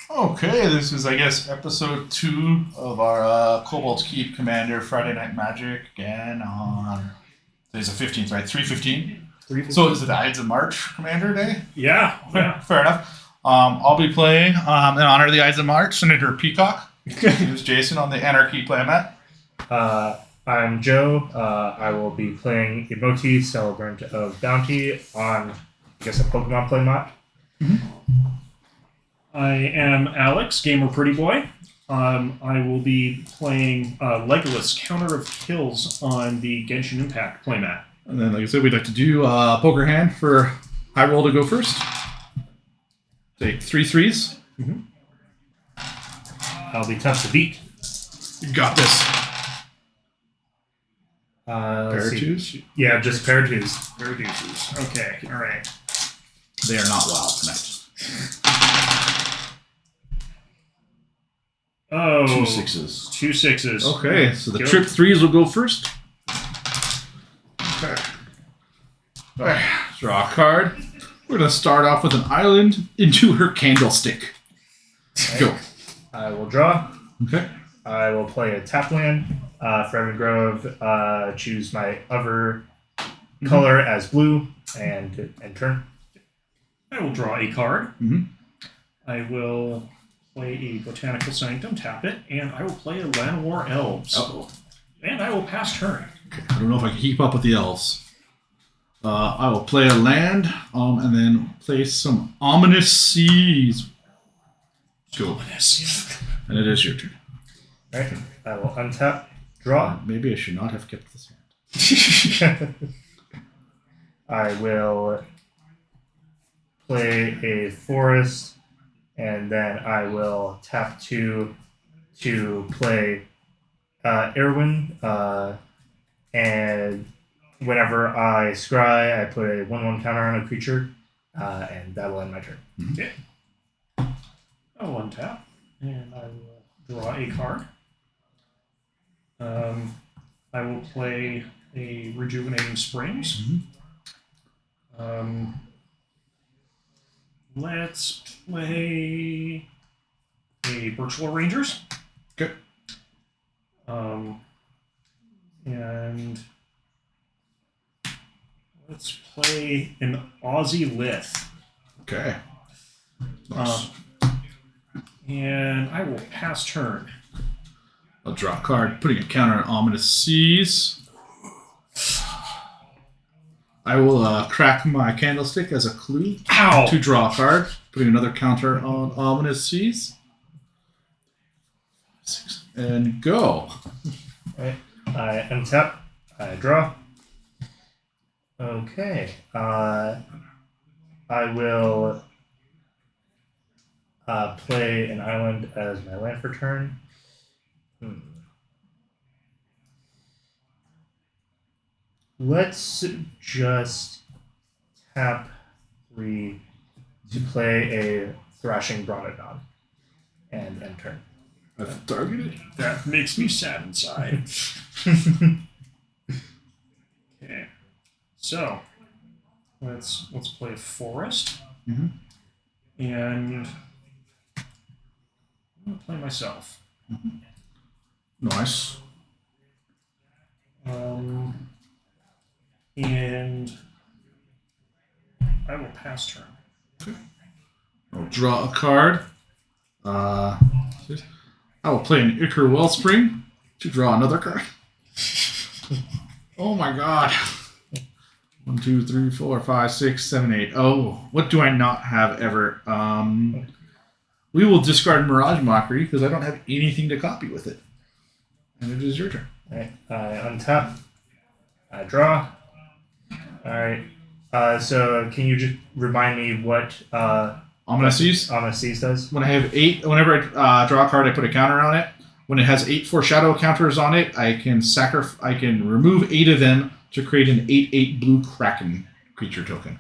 Okay, this is, I guess, episode 2 of our Kobold Keep Commander Friday Night Magic again on today's the 15th, right? 3:15. 3:15. So is it the Ides of March Commander Day? Yeah. Fair enough. I'll be playing in honor of the Ides of March, Senator Peacock. Here's Jason on the Anarchy playmat. I'm Joe. I will be playing Imoti, Celebrant of Bounty, on, I guess, a Pokemon playmat. I am Alex, Gamer Pretty Boy. I will be playing Legolas, Counter of Kills, on the Genshin Impact playmat. And then, like I said, we'd like to do poker hand for high roll to go first. Take 3 threes. I'll be tough to beat. You got this. Pair of twos? Yeah, just pair of twos. Reduces. Okay, alright. They are not wild tonight. Oh. 2 sixes. 2 sixes. Okay, so the Good. trip threes will go first. Okay. Alright, draw a card. We're going to start off with an island into her candlestick. Go. I will draw. Okay. I will play a tap land. Forever Grove, choose my other color as blue, and turn. I will draw a card. Mm-hmm. I will play a Botanical Sanctum, tap it, and I will play a Land War Elves. Uh-oh. And I will pass turn. Okay. I don't know if I can keep up with the elves. I will play a land, and then play some Ominous Seas. Go. And it is your turn. Alright, I will untap, draw. Maybe I should not have kept this hand. I will play a forest, and then I will tap 2 to play Erwin, and whenever I scry, I put a 1/1 counter on a creature, and that will end my turn. Okay. I will untap, and I will draw a card. I will play a Rejuvenating Springs. Let's play a Virtual Rangers. Okay. And let's play an Aussie Lith. Okay. Nice. And I will pass turn. I'll draw a card, putting a counter on Ominous Seas. I will crack my candlestick as a clue Ow! to draw a card, putting another counter on Ominous Seas. 6. And go. Right. I untap, I draw. Okay. I will play an island as my land for turn. Let's just tap 3 to play a Thrashing Bronodon and end turn. I've targeted. That makes me sad inside. Okay. So let's play a forest. Mm-hmm. And I'm gonna play myself. Nice. And I will pass turn. Okay. I'll draw a card. I will play an Ichor Wellspring to draw another card. Oh my god. 1, 2, 3, 4, 5, 6, 7, 8. Oh, what do I not have ever? We will discard Mirage Mockery because I don't have anything to copy with it. And it is your turn. Alright, I untap, I draw. Alright, so can you just remind me what Ominous Seas. Ominous Seas does? When I have 8, whenever I draw a card, I put a counter on it. When it has 8 foreshadow counters on it, I can remove 8 of them to create an 8/8 blue Kraken creature token.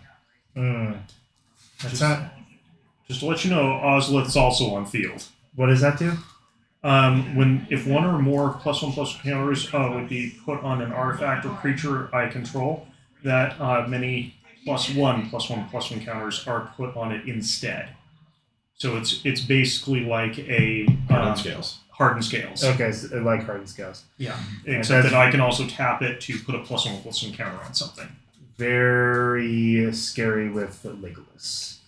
That's not. Just to let you know, Ozlith's also on field. What does that do? If one or more +1/+1 counters would be put on an artifact or creature I control, that many +1/+1/+1 counters are put on it instead. So it's basically like a Hardened scales. hardened scales. Okay, so, like hardened scales. Yeah, except that I can also tap it to put a +1/+1 counter on something. Very scary with Legolas.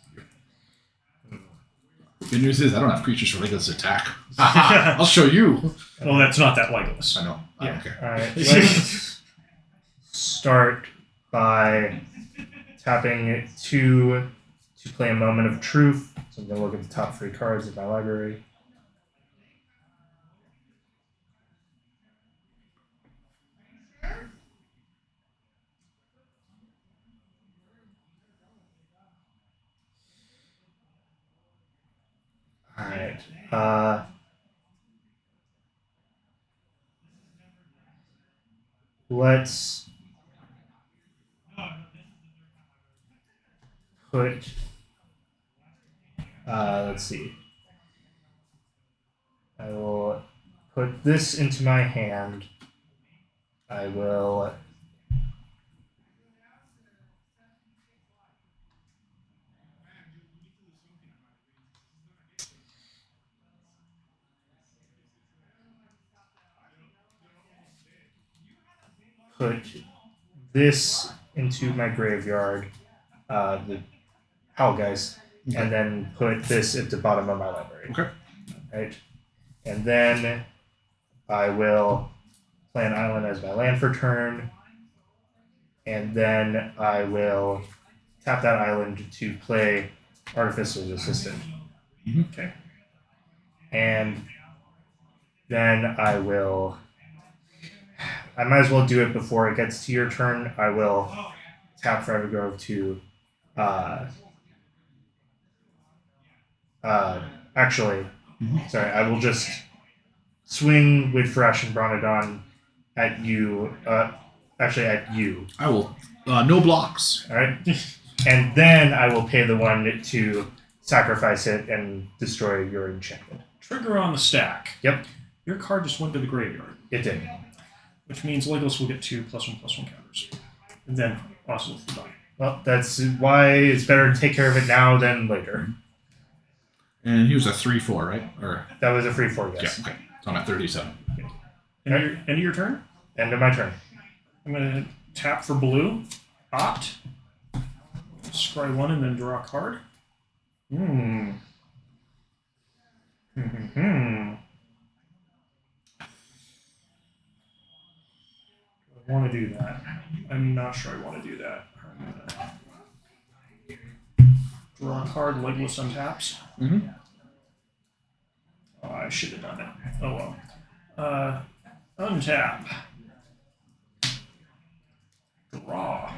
Good news is I don't have creatures for Legolas to attack. I'll show you. Well, that's not that Legolas. I know. I Yeah. don't care. All right, let's start by tapping 2 to play a Moment of Truth. So I'm going to look at the top 3 cards of my library. All right. Let's put. Let's see. I will put this into my hand. I will. Put this into my graveyard, the Howl Guys, and then put this at the bottom of my library. Okay. Right? And then I will play an island as my land for turn, and then I will tap that island to play Artificer's Assistant. Okay. And then I might as well do it before it gets to your turn. I will tap Forever Grove to actually, sorry, I will just swing with Fresh and Bronodon at you. Actually, at you. I will. No blocks. All right, and then I will pay the one to sacrifice it and destroy your enchantment. Trigger on the stack. Yep, Your card just went to the graveyard, it did. which means Legolas will get 2 +1/+1 counters, and then also will die. Well, that's why it's better to take care of it now than later. And he was a 3/4, right? Or That was a free 4, yes. yeah. Okay. So I'm at 37. End of your turn. End of my turn. I'm gonna tap for blue, opt, scry 1, and then draw a card. Hmm. I want to do that. I'm not sure I want to do that. I'm gonna draw a card, Legolas untaps. Mm-hmm. Oh, I should have done it. Oh well. Untap. Draw.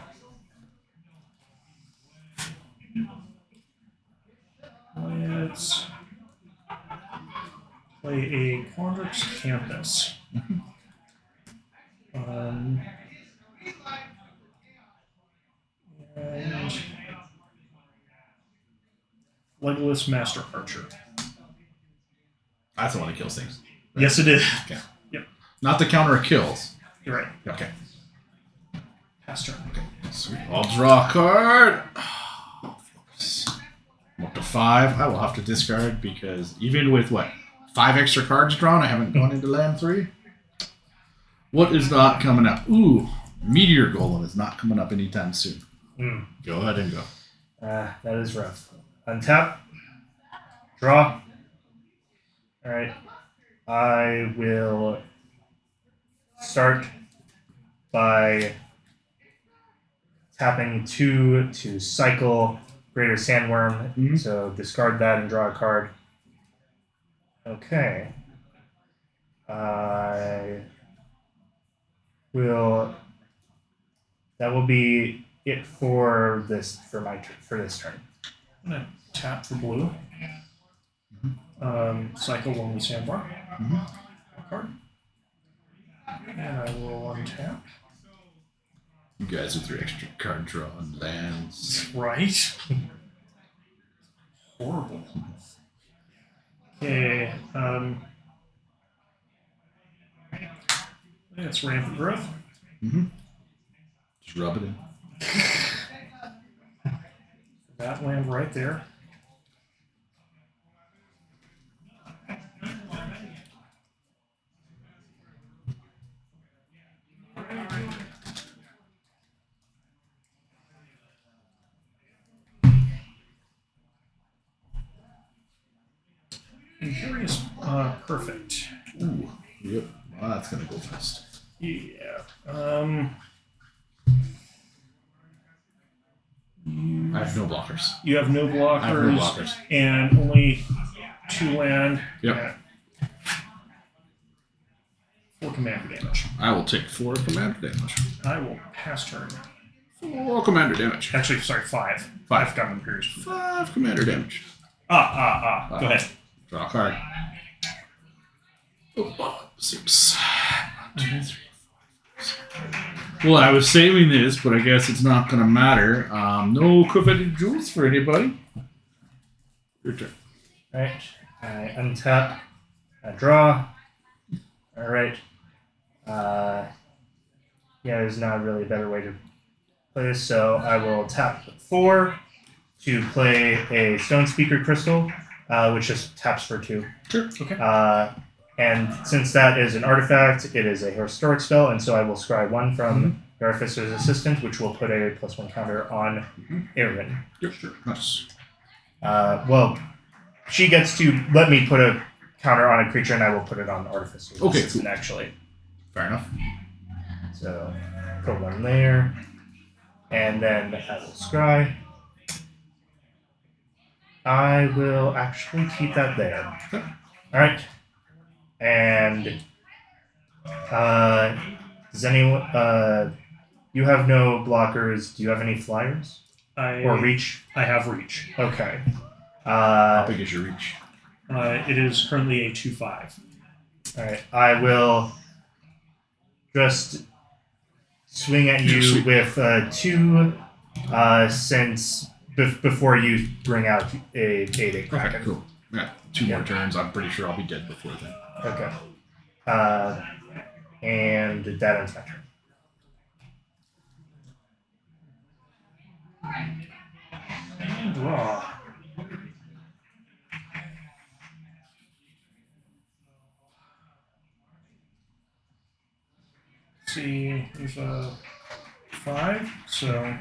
Let's play a Quandrix Campus. And Legolas Master Archer. That's the one that kills things. Yes, it is. Okay. Yep. Not the counter it kills. You're right. Okay. Pass turn. Sweet. I'll draw a card. I'm up to 5. I will have to discard because even with 5 extra cards drawn, I haven't gone into land 3. What is not coming up? Ooh, Meteor Golem is not coming up anytime soon. Go ahead and go. That is rough. Untap. Draw. All right. I will start by tapping 2 to cycle Greater Sandworm. Mhm. So discard that and draw a card. Okay. I will. That will be it for this for this turn. I'm gonna tap for blue. Cycle one with Sandbar. Card. And I will untap. You guys with your extra card draw and lands. Right. Horrible. Okay. It's rampant growth. Just rub it in. That land right there. Imperious, perfect. Ooh. Yep. Well, that's gonna go fast. Yeah. I have no blockers. You have no blockers. I have no blockers. And only 2 land. Yep. Yeah. 4 commander damage. I will take 4 commander damage. I will pass turn. 4 commander damage. Actually, sorry, 5. 5 got Imperious. 5 commander damage. Go ahead. Draw a card. Oh, 6. 1, 2, 3, 4, 5, 6. Well, I was saving this, but I guess it's not going to matter. No coveted jewels for anybody. Your turn. Alright. I untap. I draw. Alright. Yeah, there's not really a better way to play this, so I will tap 4 to play a Stone Speaker Crystal, which just taps for 2. Sure. Okay. And since that is an artifact, it is a historic spell, and so I will scry 1 from the Artificer's Assistant, which will put a +1 counter on Erin. Yep, sure. Nice. Well, she gets to let me put a counter on a creature, and I will put it on Artificer's Assistant, cool. actually. Fair enough. So, put 1 there. And then I will scry. I will actually keep that there. Okay. Alright. And does anyone you have no blockers, do you have any flyers? Or reach? I have reach. Okay. How big is your reach? It is currently a 2/5. Alright. I will just swing at you with 2 since before you bring out a 8/8 Kraken. Okay, cool. Yeah, 2 more turns. I'm pretty sure I'll be dead before then. Okay. And that ends my turn. And draw. Let's see, there's a 5, so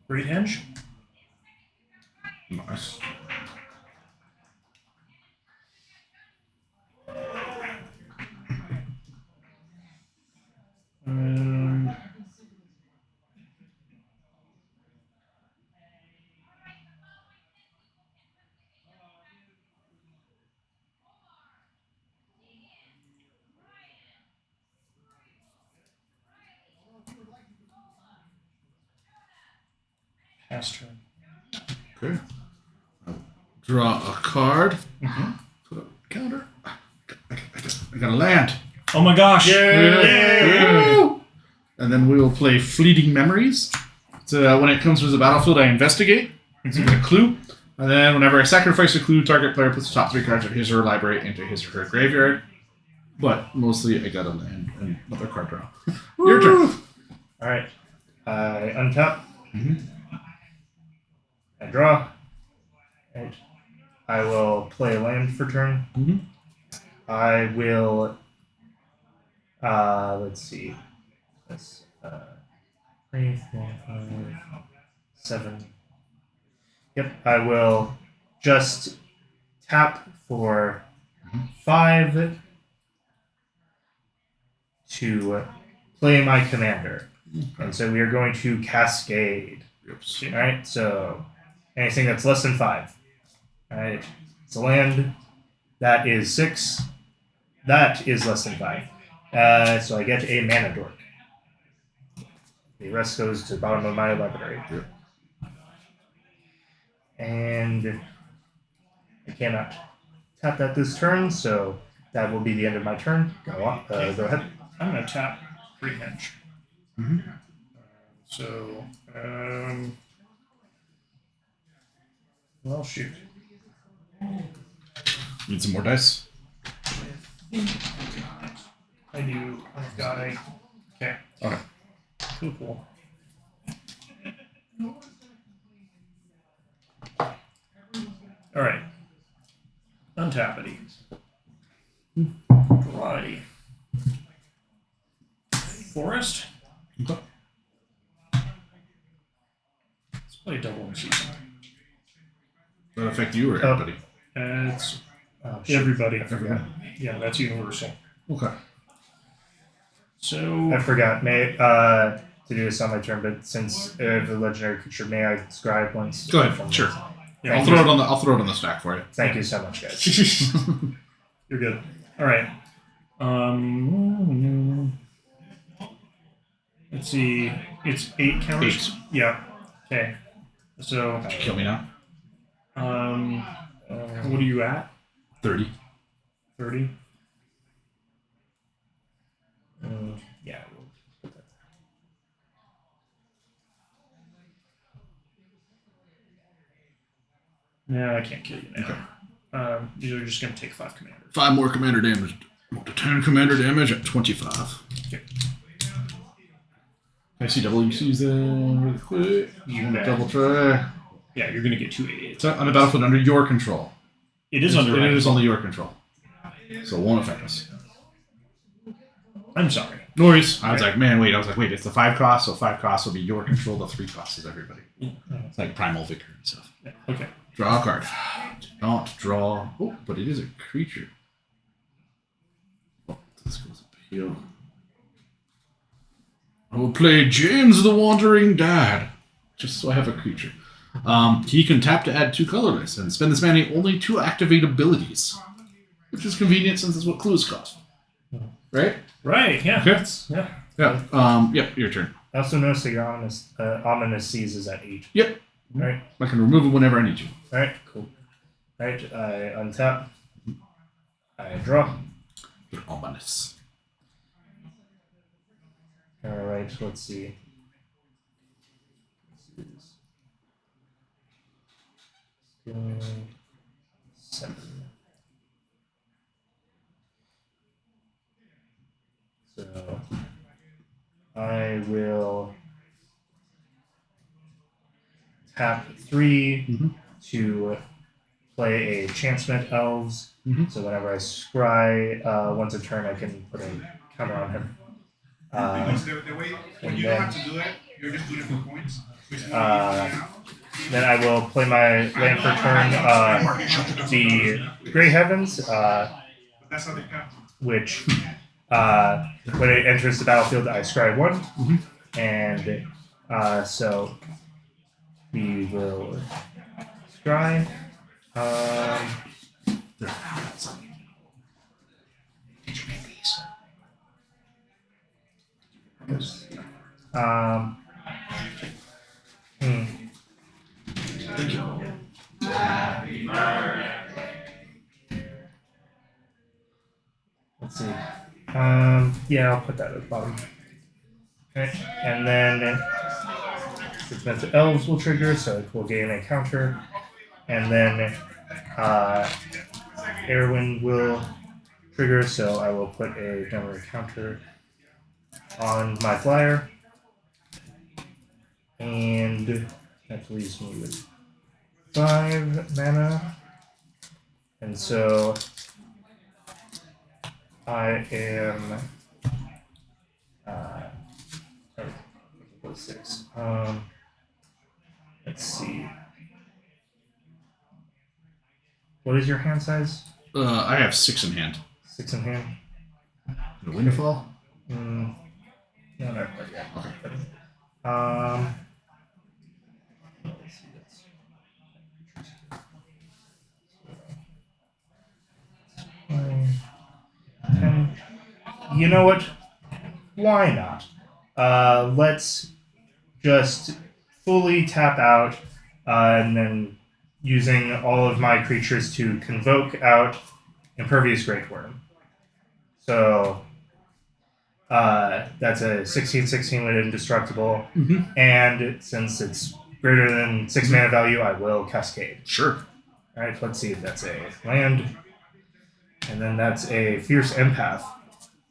Great Henge. Nice. Pass turn. Okay. I'll draw a card. Put a counter. I got a land. Oh my gosh! Yeah. And then we will play Fleeting Memories. So when it comes to the battlefield, I investigate. So you get a clue. And then whenever I sacrifice a clue, target player puts the top 3 cards of his or her library into his or her graveyard. But mostly I got a land and another card draw. Your turn. Alright. I untap. I draw. Right. I will play a land for turn. I will let's see. That's 3, 4, 5, 7. Yep, I will just tap for 5 to play my commander. And so we are going to cascade. Yep. Alright, so anything that's less than 5. Alright, it's a land. That is 6. That is less than 5. So I get a mana dork. The rest goes to the bottom of my library. Yep. And I cannot tap that this turn, so that will be the end of my turn. Go on. Go ahead. I'm going to tap Great Henge. So, well, shoot. Need some more dice? I do. I've got a. Okay. Okay. Cool. All right. Untappity. Variety. Forest. Okay. Let's play double in season. Does that affect you or Oh. everybody? It's Oh, shit. everybody. I forgot. Yeah, that's universal. Okay. So I forgot. To do this on my turn, but since the legendary creature, may I scribe once? Go ahead. Sure. yeah, I'll throw it on the stack for you. Thank you so much, guys. You're good. All right. Let's see. It's 8 counters. 8. Yeah. Okay. So, Did you kill me now? what are you at? 30. 30. Yeah. No, I can't kill you now. Okay. You're just gonna take 5 commander. 5 more commander damage. Up to 10 commander damage at 25. Okay. Can I see WCs then really quick? You bet. Double try. Yeah, you're gonna get 2 88. It's on a battlefield under your control. It is under. It is only your control. So it won't affect us. I'm sorry. No worries. I was like, wait, it's the 5 cost, so 5 costs will be your control, the 3 costs is everybody. It's like Primal Vicar and stuff. Yeah. Okay. Draw a card. Do not draw. Oh, but it is a creature. Oh, this goes up here. I will play James the Wandering Dad. Just so I have a creature. He can tap to add 2 colorless and spend this mana only 2 activate abilities. Which is convenient since that's what clues cost. Right? Right. Yeah. Okay. Yeah. Yeah. Yep, your turn. I also noticed that your ominous seas is at 8. Yep. Right. I can remove it whenever I need to. Alright, cool. Alright, I untap. I draw. You're ominous. Alright, let's see. Seven. So I will tap 3 to play a Chantsmith Elves. So whenever I scry once a turn, I can put a counter on him. The way when you don't have to do it, you're just doing it for points. Then I will play my land for turn, the Grey Heavens, That's how they count. which when it enters the battlefield, I scry 1, and so we will scry. Thank you. Let's see. Yeah, I'll put that at the bottom. Okay, and then 6 minutes of Elves will trigger, so it will gain a counter, and then Airwind will trigger, so I will put a memory counter on my flyer, and that leaves me with 5 mana, and so I am 6. Let's see. What is your hand size? I have 6 in hand. 6 in hand. The Windfall? No, not quite yet. Okay. Let's see this. 10. You know what? Why not? Let's just fully tap out, and then using all of my creatures to convoke out Impervious Great Worm. So that's a 16/16 with indestructible, and since it's greater than 6 mana value, I will Cascade. Sure. All right, let's see if that's a land, and then that's a Fierce Empath.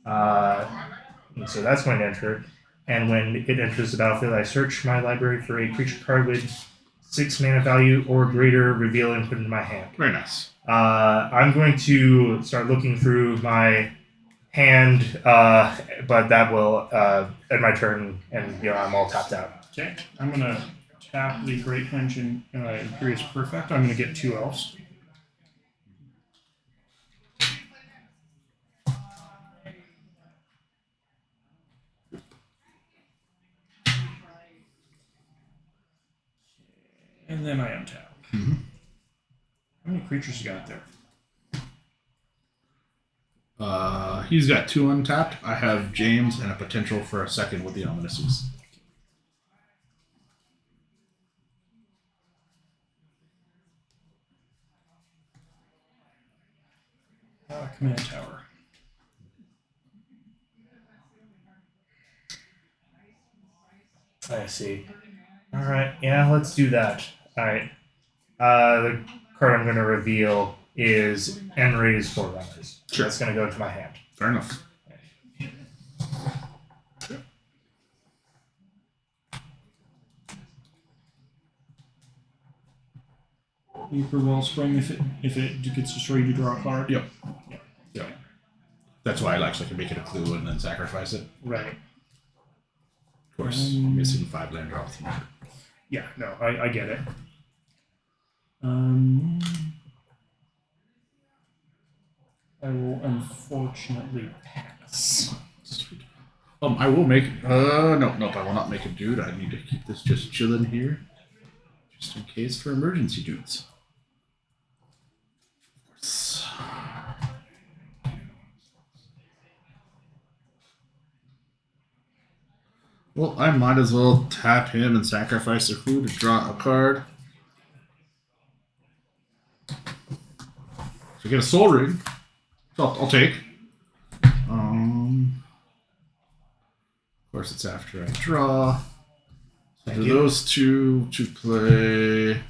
And so that's going to enter. And when it enters the battlefield, I search my library for a creature card with 6 mana value or greater, reveal and put it in my hand. Very nice. I'm going to start looking through my hand, but that will end my turn, and I'm all tapped out. Okay. I'm gonna tap the Great Henge and Imperious Perfect. I'm going to get 2 elves. And then I untap. Mm-hmm. How many creatures you got there? He's got 2 untapped. I have James and a potential for a second with the Omnises. Command Tower. I see. All right. Yeah, let's do that. All right. The card I'm going to reveal is Enray's Forerunners. Sure. That's going to go into my hand. Fair enough. Reaper Wellspring, if it gets destroyed, you draw a card. Yep. Yep. That's why I actually can make it a clue and then sacrifice it. Right. Of course, I'm missing 5 land drops. Yeah, no, I get it. I will unfortunately pass. Sweet. I will make. Nope. I will not make a dude. I need to keep this just chilling here, just in case for emergency dudes. Of course. Well, I might as well tap him and sacrifice a clue to draw a card. So get a soul ring. So I'll take. Of course, it's after I draw. So for those 2 to play.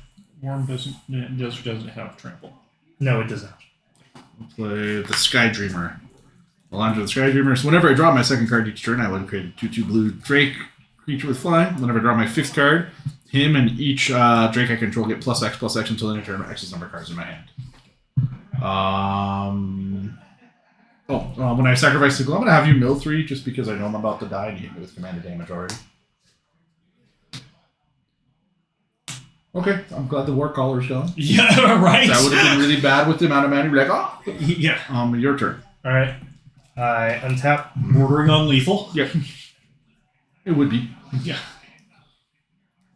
Worm doesn't have trample. No, it does not. I'll play the Sky Dreamer. Alonzo the Sky Dreamer. So whenever I draw my second card each turn, I will create a 2/2 blue Drake creature with flying. Whenever I draw my 5th card, him and each Drake I control get +X until the end of turn. X's number of cards in my hand. When I sacrifice the glue, I'm going to have you mill 3 just because I know I'm about to die and you hit me with commander damage already. Okay, I'm glad the War Caller's gone. Yeah, right. That would have been really bad with the amount of mana. You're like, oh. Yeah. Your turn. All right. I untap. Bordering on lethal. Yep. It would be. Yeah.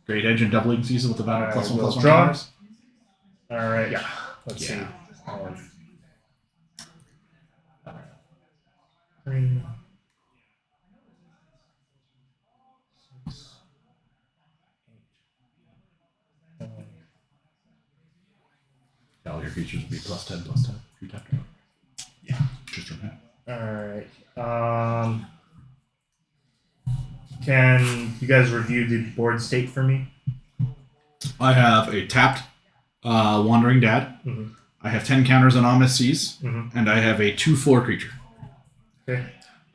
Great Edge and doubling season with the battle I +1/+1 will draw. counters. All right. Yeah. Let's Yeah. see. 3, 6, 8, 9. All your features would be +10/+10 if you tapped out. Yeah. Just from him. All right. Can you guys review the board state for me? I have a tapped Wandering Dad. Mm-hmm. I have 10 counters on Ominous Seas. Mm-hmm. And I have a 2/4 creature. Okay.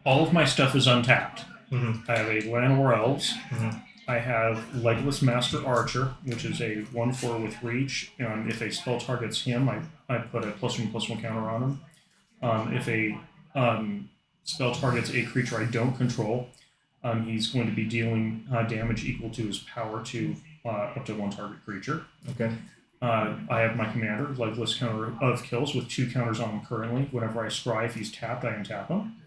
All of my stuff is untapped. Mm-hmm. I have a Llanowar Elves. Mm-hmm. I have Legolas Master Archer, which is a 1/4 with reach. If a spell targets him, I put a +1/+1 counter on him. If a spell targets a creature I don't control, he's going to be dealing damage equal to his power to up to 1 target creature. Okay. I have my commander, Legolas Counter of Kills, with 2 counters on him currently. Whenever I scry, if he's tapped, I untap him.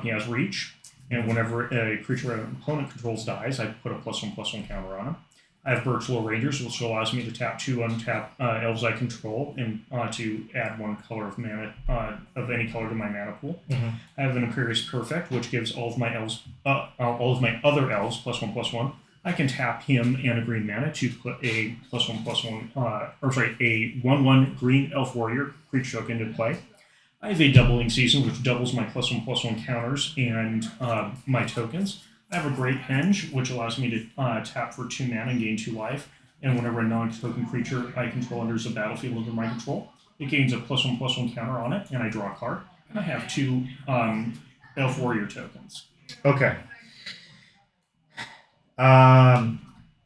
He has reach, and whenever a creature an opponent controls dies, I put a +1/+1 counter on him. I have Birchlow Rangers, which allows me to tap 2 untap elves I control and to add 1 color of mana of any color to my mana pool. Mm-hmm. I have an Imperious Perfect, which gives all of my elves, all of my other elves +1/+1. I can tap him and a green mana to put a +1/+1, a 1/1 green elf warrior creature token into play. I have a Doubling Season, which doubles my +1/+1 counters and my tokens. I have a Great Henge, which allows me to tap for 2 mana and gain 2 life. And whenever a non-token creature I control enters a battlefield under my control, it gains a +1/+1 counter on it, and I draw a card. And I have 2 elf warrior tokens. Okay.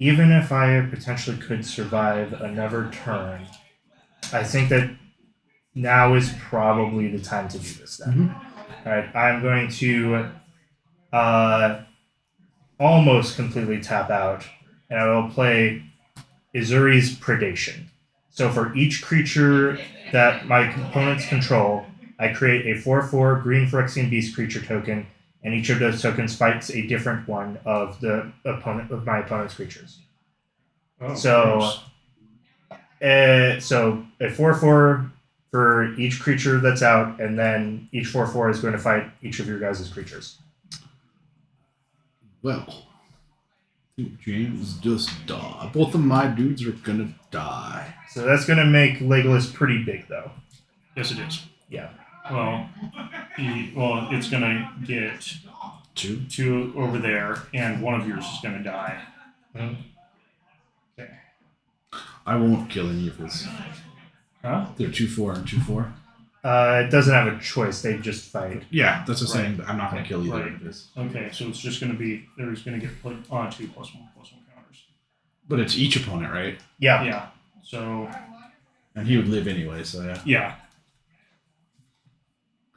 Even if I potentially could survive another turn, I think that now is probably the time to do this then. Mm-hmm. Alright, I'm going to almost completely tap out and I will play Izuri's Predation. So for each creature that my opponents control, I create a 4/4 green Phyrexian Beast creature token, and each of those tokens fights a different one of my opponent's creatures. Oh, So, so a 4/4 for each creature that's out, and then each 4/4 is going to fight each of your guys' creatures. Well, I think James just died. Both of my dudes are gonna die. So that's going to make Legolas pretty big, though. yes, it is. Yeah. Well, it's gonna get two over there, and one of yours is gonna die. Mhm. Okay. I won't kill any of his. Huh? They're 2/4 and 2/4. It doesn't have a choice. They just fight. Yeah, that's the Right. same. But I'm not gonna kill either Right. of his. Okay, so it's just gonna be there's gonna get put on 2+1/+1 counters. But it's each opponent, right? Yeah. Yeah. So And he would live anyway. So yeah. yeah.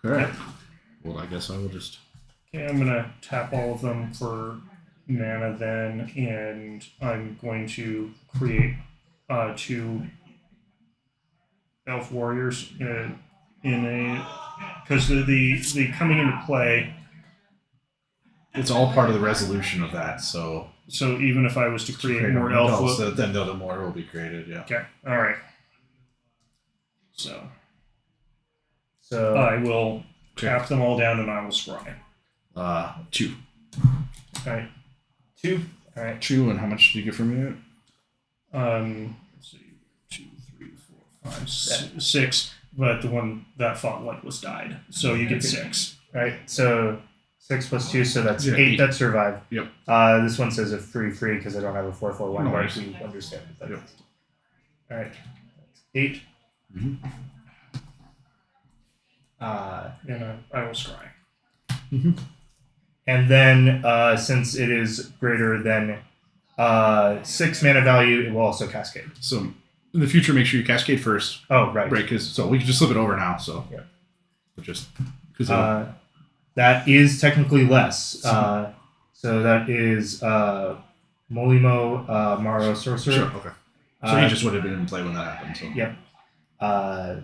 Correct. Well, I guess I will just. Okay, I'm gonna tap all of them for mana then, and I'm going to create 2 elf warriors in a because the coming into play. It's all part of the resolution of that. So. So even if I was to create more elf, so then the more will be created. Yeah. okay, all right. So So I will tap them all down, and I will scry. 2. all right, 2. All right. 2, and how much do you get from it? Let's see, 2, 3, 4, 5, 6. But the one that fought Legolas died, so you get 6. All right. So 6 + 2, so that's Yeah, 8 8. that survive. Yep. This one says a free because I don't have a 4/4/1. No but worries. we understand what that Yep. is. All right. That's 8. Mhm. And I will scry. And then since it is greater than 6 mana value, it will also cascade. So in the future, make sure you cascade first, Oh, right. right? Because so we can just flip it over now. So Yeah. But just because That is technically less. So that is Molimo Maro Sorcerer. sure, okay. So he just would have been in play when that happened. So Yep.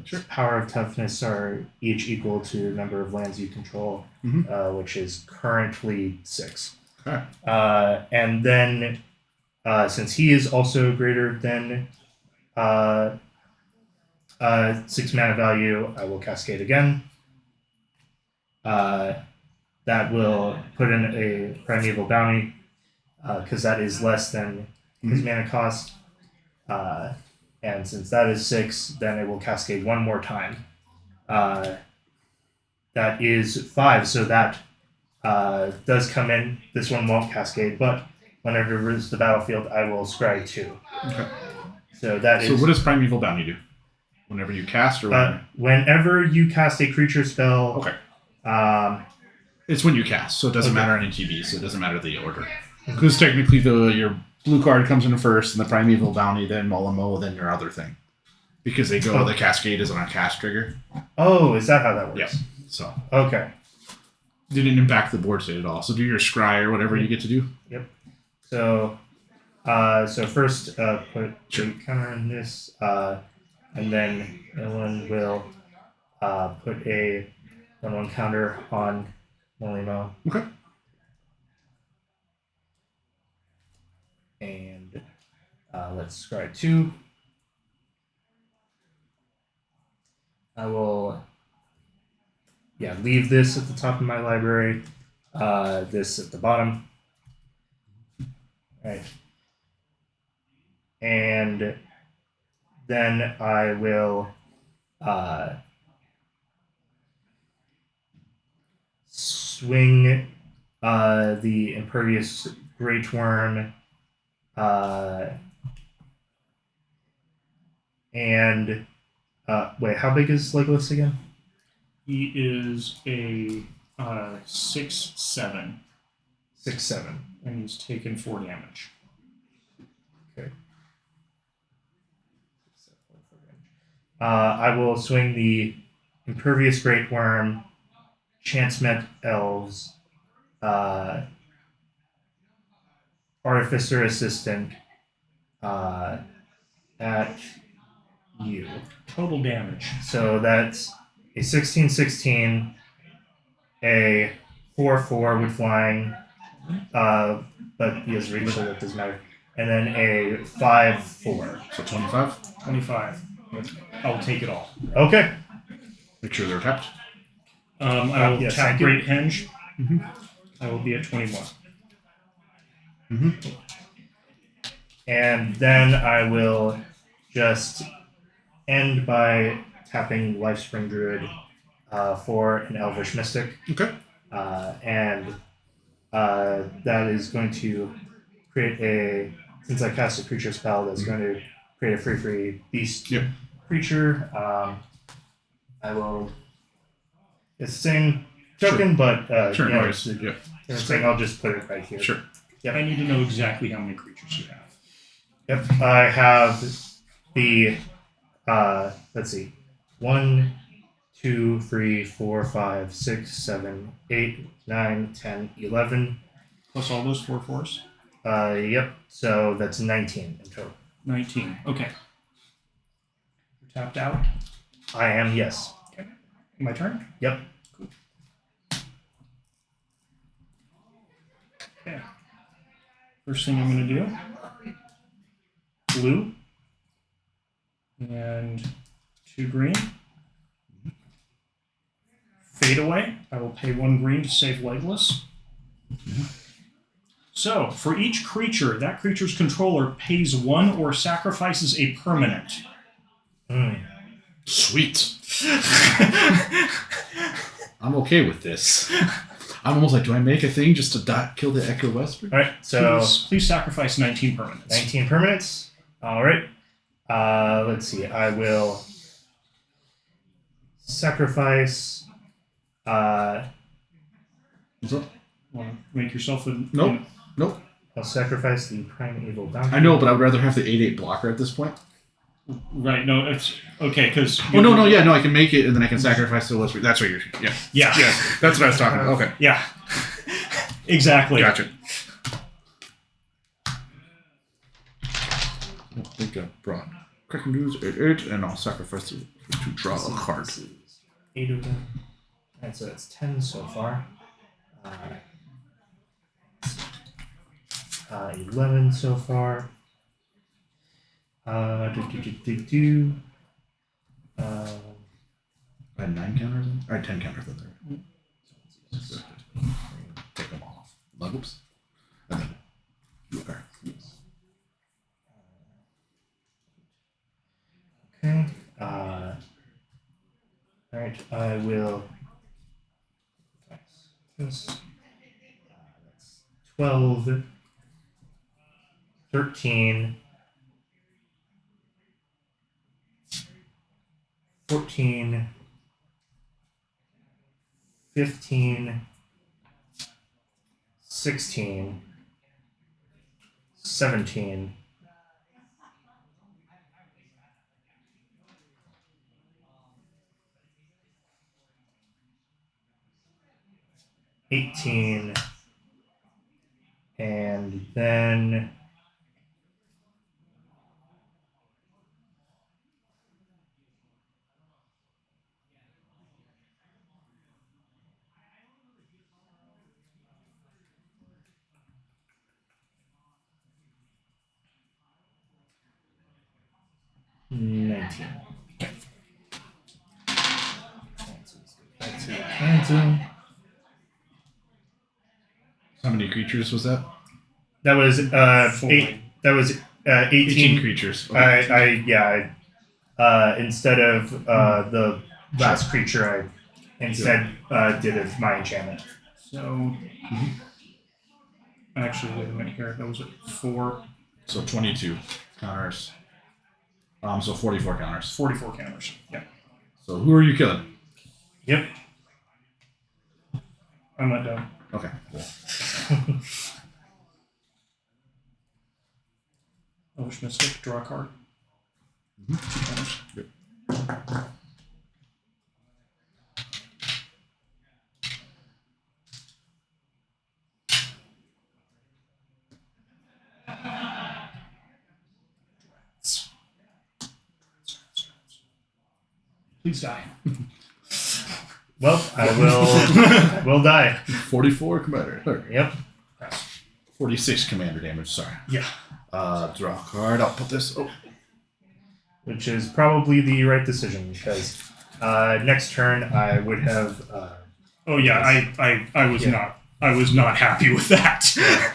Sure. Power of toughness are each equal to the number of lands you control, which is currently 6. Okay. And then, since he is also greater than 6 mana value, I will cascade again. That will put in a primeval bounty, because that is less than his mana cost. And since that is 6, then it will cascade one more time. That is 5, so that does come in. This one won't cascade, but whenever it reaches the battlefield, I will scry 2. Okay. So that is. So what does Primeval Bounty do? Whenever you cast, or whenever you cast a creature spell. Okay. It's when you cast, so it doesn't matter on TB, so it doesn't matter the order. Because technically, your blue card comes in first, and the Primeval Bounty, then Molimo, then your other thing. Because they go, the cascade is on a cast trigger. Oh, is that how that works? Yeah. So. Okay. Didn't impact the board state at all. So do your scry or whatever you get to do. Yep. So, first put Sure. a counter on this, and then Ellen will put a 1/1 counter on Molimo. Okay. And let's scry 2. I will, leave this at the top of my library, this at the bottom. Right. And then I will swing the Impervious Great Worm and wait, how big is Legolas again? He is a 6/7, 6/7. and he's taken 4 damage. Okay. I will swing the Impervious Great Worm, Chance Met Elves, Artificer Assistant at you. Total damage. So that's a 16-16, a 4-4 with flying, but he has reach, so that doesn't matter. And then a 5-4. So 25. 25. I'll take it all. Okay. Make sure they're tapped. I will yes, tap thank you. Great Henge. I will be at 21. And then I will just end by tapping Lifespring Druid for an Elvish Mystic. Okay. And that is going to create since I cast a creature spell, that's going to create a free beast Yep. creature. I will. It's the same token, but Sure. yeah, No it's worries. the Yeah. same thing. I'll just put it right here. Sure. Yep. I need to know exactly how many creatures you have. Yep. I have the. Let's see. 1, 2, 3, 4, 5, 6, 7, 8, 9, 10, 11. Plus all those 4/4s? Yep. So that's 19 in total. 19. Okay. You're tapped out. I am, yes. My turn? Yep. Cool. Okay. First thing I'm going to do, blue, and 2 green. Fade away. I will pay 1 green to save Legolas. So, for each creature, that creature's controller pays 1 or sacrifices a permanent. Sweet. I'm okay with this. I'm almost like, do I make a thing just to kill the Echo Wesper? All right. So Please sacrifice 19 permanents. 19 permanents. All right. Let's see. I will sacrifice. What's up? Want to make yourself a... Nope. Nope. I'll sacrifice the Primeval Bounty. I know, but I would rather have the 8/8 blocker at this point. Right, no, it's... Okay, because... Oh, no, I can make it, and then I can sacrifice the Wesper. That's what you're... Yeah. Yeah. Yeah, that's what I was talking about. Okay. Yeah. Exactly. Gotcha. I think I brought Kraken News 8/8, and I'll sacrifice it to draw a card. 8 of them. All right, so that's 10 so far. 11 so far. I had 9 counters. I had 10 counters in there. Take them all off. Oops. And then okay. Okay. All right. I will. That's 12, 13, 14, 15, 16, 17, 18, and then 19. Cancel. How many creatures was that? That was 4. 8. That was 18. 18 creatures. Okay. Instead of the last creature, I instead did it my enchantment. So... Actually, wait a minute here. That was at 4... So 22 counters. So 44 counters. 44 counters. Yeah. So who are you killing? Yep. I'm not done. Okay, cool. Elvish Mystic, draw a card. 2 counters. Yep. Please die. Well, I will die. 44 commander. Or Yep. Pass. 46 commander damage, sorry. Yeah. Draw a card. I'll put this. Oh. Which is probably the right decision because next turn I would have. Oh yeah, I was not happy with that.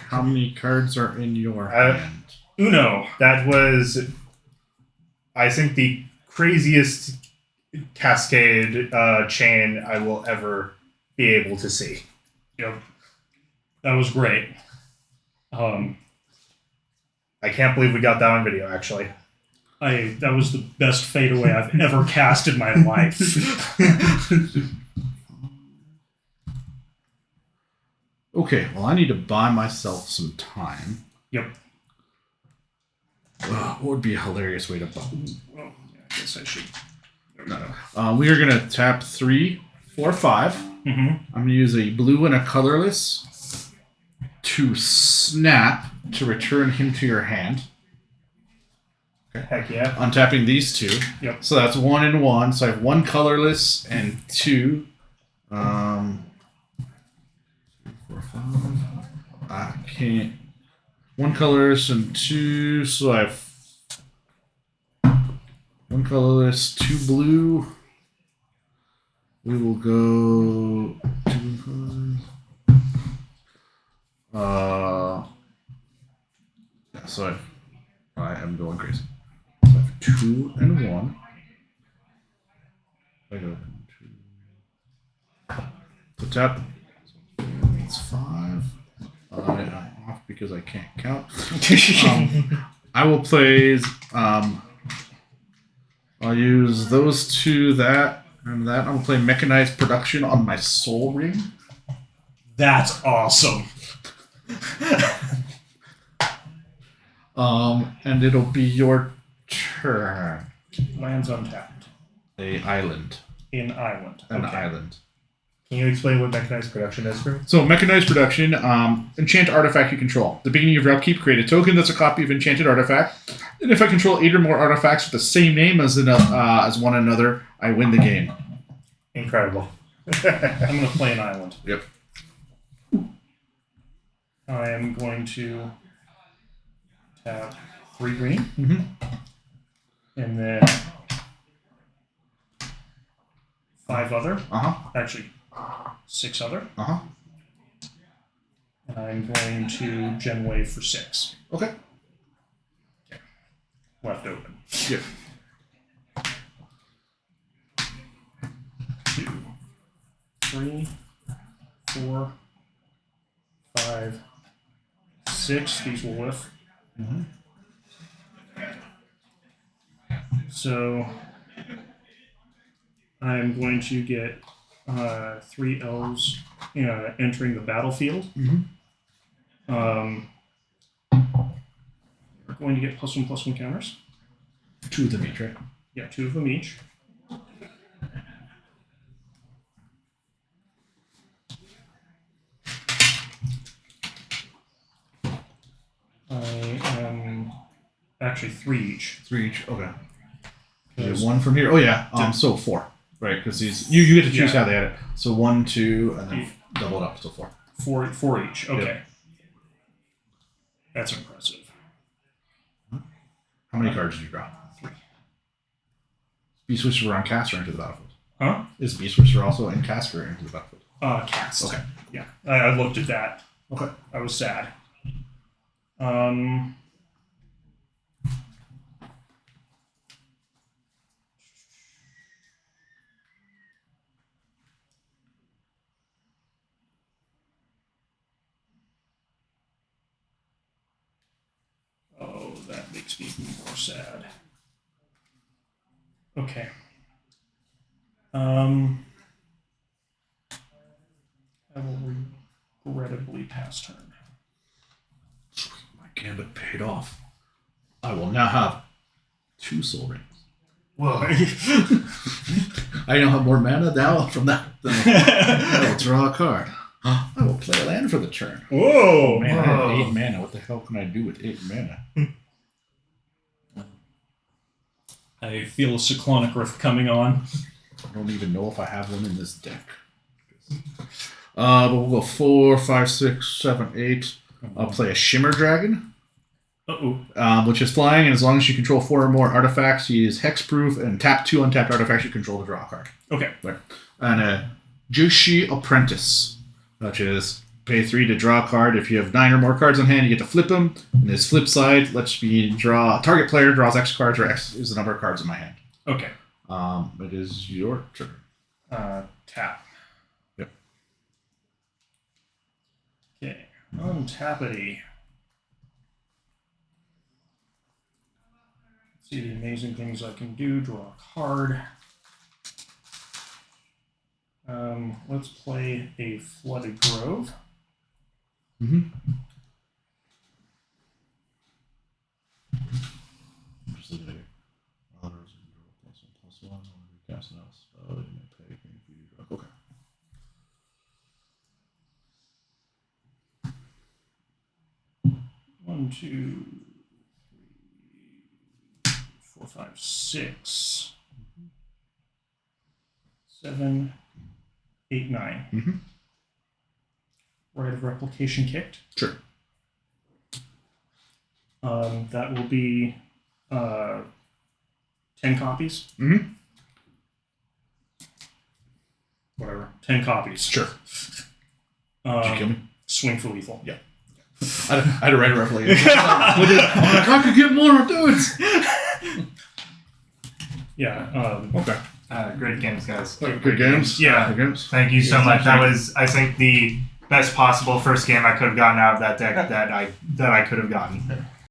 How many cards are in your hand? Uno. That was, I think, the craziest cascade chain I will ever be able to see. Yep. That was great. I can't believe we got that on video, actually. That was the best fadeaway I've ever cast in my life. Okay, well, I need to buy myself some time. Yep. What would be a hilarious way to buy? Well, yeah, I guess I should. No. We are going to tap 3, 4, 5. Mm-hmm. I'm going to use a blue and a colorless to snap to return him to your hand. Heck yeah. Untapping these two. Yep. So that's 1 and 1. So I have 1 colorless and 2. 3, 4, 5. I can't. 1 colorless and 2. So I have 1 colorless, 2 blue. We will go 2 colors. Yeah, so I am going crazy. So I have 2 and 1. I go 2. So tap. It's 5. I'm off because I can't count. I will play. I'll use those 2, that, and that. I'm going to play Mechanized Production on my Soul Ring. That's awesome. And it'll be your turn. Lands untapped. An island. In island. An Okay. island. Can you explain what mechanized production is for me? So, Mechanized Production, enchant artifact you control. At the beginning of your upkeep, create a token that's a copy of enchanted artifact. And if I control 8 or more artifacts with the same name as one another, I win the game. Incredible. I'm going to play an island. Yep. I am going to tap 3 green. Mm-hmm. And then 5 other. Uh-huh. Actually, 6 other. Uh-huh. And I'm going to Gen Wave for 6. Okay. Left open. Yep. 2, 3, 4, 5, 6. These will whiff. Mm-hmm. So I'm going to get 3 elves entering the battlefield. Mm-hmm. We're going to get +1/+1 counters. 2 of them each, right? Yeah, 2 of them each. I am actually 3 each. 3 each. Okay. Because- 1 from here. Oh yeah. So 4. Right, because these you get to choose Yeah. how they had it. So 1, 2, and then double it up to 4. 4 each. Okay. Yep. That's impressive. How many cards did you draw? 3. Beast Whisperer on cast or into the battlefield? Huh? Is Beast Whisperer also in cast or into the battlefield? Cast. Okay. Yeah. I looked at that. Okay. I was sad. Oh, that makes me more sad. Okay. I will regrettably pass turn. My gambit paid off. I will now have 2 soul rings. Whoa. I now have more mana now from that. I will draw a card. I will play a land for the turn. Whoa! Man, I have 8 mana. What the hell can I do with 8 mana? I feel a cyclonic rift coming on. I don't even know if I have one in this deck. But we'll go 4, 5, 6, 7, 8. I'll play a Shimmer Dragon. Which is flying, and as long as you control 4 or more artifacts, he is hexproof, and tap 2 untapped artifacts you control to draw a card. Okay. There. And a Jushi Apprentice, which is pay 3 to draw a card. If you have 9 or more cards on hand, you get to flip them. And his flip side lets me draw. Target player draws X cards, or X is the number of cards in my hand. Okay. It is your turn. Tap. Yep. Okay. Untappity. See the amazing things I can do. Draw a card. Let's play a Flooded Grove. Mm-hmm. Just look at it. +1/+1. Cast an spell. You may pay. Okay. 1, 2, 3, 4, 5, 6, 7, 8, 9. Mm-hmm. Right of replication kicked. Sure. That will be 10 copies. Mm-hmm. Whatever. 10 copies. Sure. Did you kill me? Swing for lethal. Yeah. I had to write a revelation. I could get more dudes. Yeah. Okay. Great games, guys. Good games. Yeah. Good games. Thank you so Yes, much. thank That you. was, I think, the best possible first game I could have gotten out of that deck that I could have gotten.